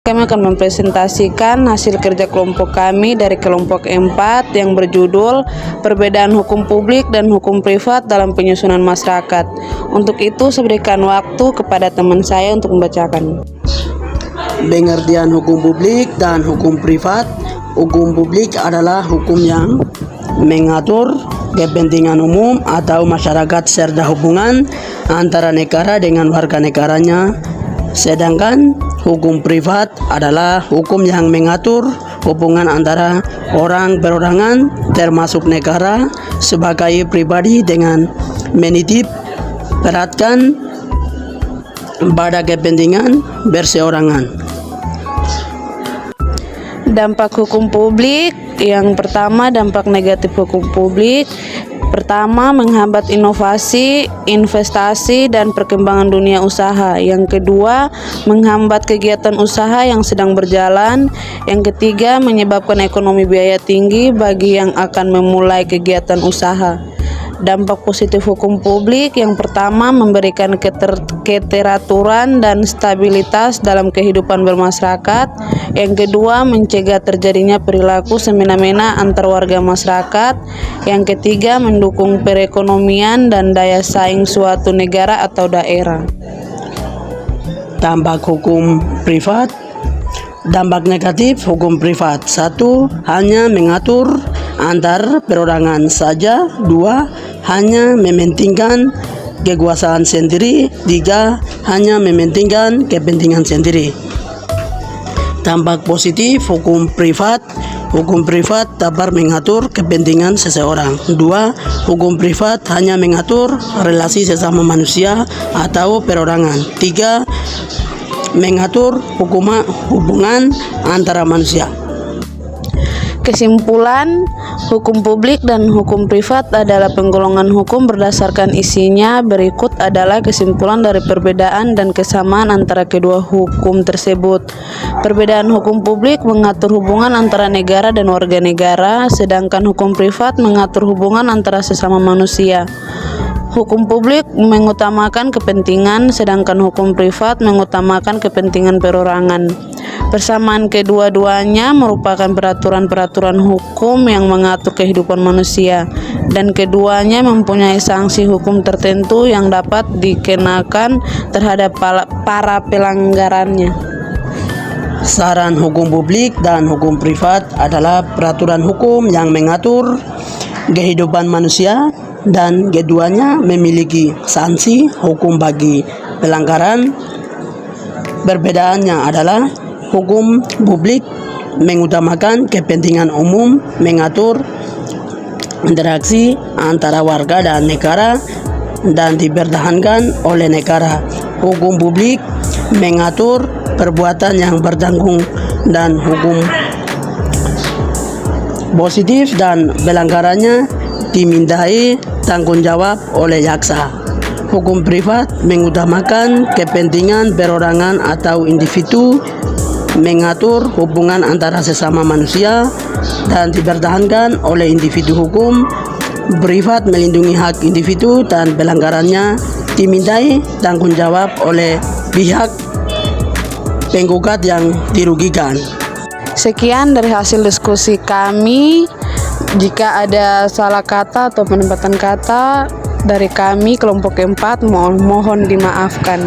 Kami akan mempresentasikan hasil kerja kelompok kami dari kelompok 4 yang berjudul Perbedaan Hukum Publik dan Hukum Privat dalam Penyusunan Masyarakat. Untuk itu, saya berikan waktu kepada teman saya untuk membacakan. Pengertian hukum publik dan hukum privat. Hukum publik adalah hukum yang mengatur kepentingan umum atau masyarakat serta hubungan antara negara dengan warga negaranya. Sedangkan hukum privat adalah hukum yang mengatur hubungan antara orang perorangan termasuk negara sebagai pribadi dengan menitip beratkan pada kepentingan berseorangan. Dampak hukum publik. Yang pertama, dampak negatif hukum publik. Pertama, menghambat inovasi, investasi, dan perkembangan dunia usaha. Yang kedua, menghambat kegiatan usaha yang sedang berjalan. Yang ketiga, menyebabkan ekonomi biaya tinggi bagi yang akan memulai kegiatan usaha. Dampak positif hukum publik. Yang pertama, memberikan keteraturan dan stabilitas dalam kehidupan bermasyarakat. Yang kedua, mencegah terjadinya perilaku semena-mena antar warga masyarakat. Yang ketiga, mendukung perekonomian dan daya saing suatu negara atau daerah. Dampak hukum privat. Dampak negatif hukum privat. 1. Hanya mengatur antar perorangan saja. 2. Hanya mementingkan kekuasaan sendiri. 3. Hanya mementingkan kepentingan sendiri. Dampak positif hukum privat. Hukum privat dapat mengatur kepentingan seseorang. 2. Hukum privat hanya mengatur relasi sesama manusia atau perorangan. 3. Mengatur hubungan antara manusia. Kesimpulan, hukum publik dan hukum privat adalah penggolongan hukum berdasarkan isinya. Berikut adalah kesimpulan dari perbedaan dan kesamaan antara kedua hukum tersebut. Perbedaan hukum publik mengatur hubungan antara negara dan warga negara, sedangkan hukum privat mengatur hubungan antara sesama manusia. Hukum publik mengutamakan kepentingan, sedangkan hukum privat mengutamakan kepentingan perorangan. Persamaan kedua-duanya merupakan peraturan-peraturan hukum yang mengatur kehidupan manusia, dan keduanya mempunyai sanksi hukum tertentu yang dapat dikenakan terhadap para pelanggarannya. Saran hukum publik dan hukum privat adalah peraturan hukum yang mengatur kehidupan manusia, dan keduanya memiliki sanksi hukum bagi pelanggaran. Perbedaannya adalah hukum publik mengutamakan kepentingan umum, mengatur interaksi antara warga dan negara, dan dipertahankan oleh negara. Hukum publik mengatur perbuatan yang bertanggung dan hukum positif dan pelanggarannya dimintai tanggung jawab oleh jaksa. Hukum privat mengutamakan kepentingan perorangan atau individu, mengatur hubungan antara sesama manusia, dan dipertahankan oleh individu. Hukum privat melindungi hak individu dan pelanggarannya dimintai tanggung jawab oleh pihak penggugat yang dirugikan. Sekian dari hasil diskusi kami. Jika ada salah kata atau penempatan kata dari kami kelompok 4, mohon dimaafkan.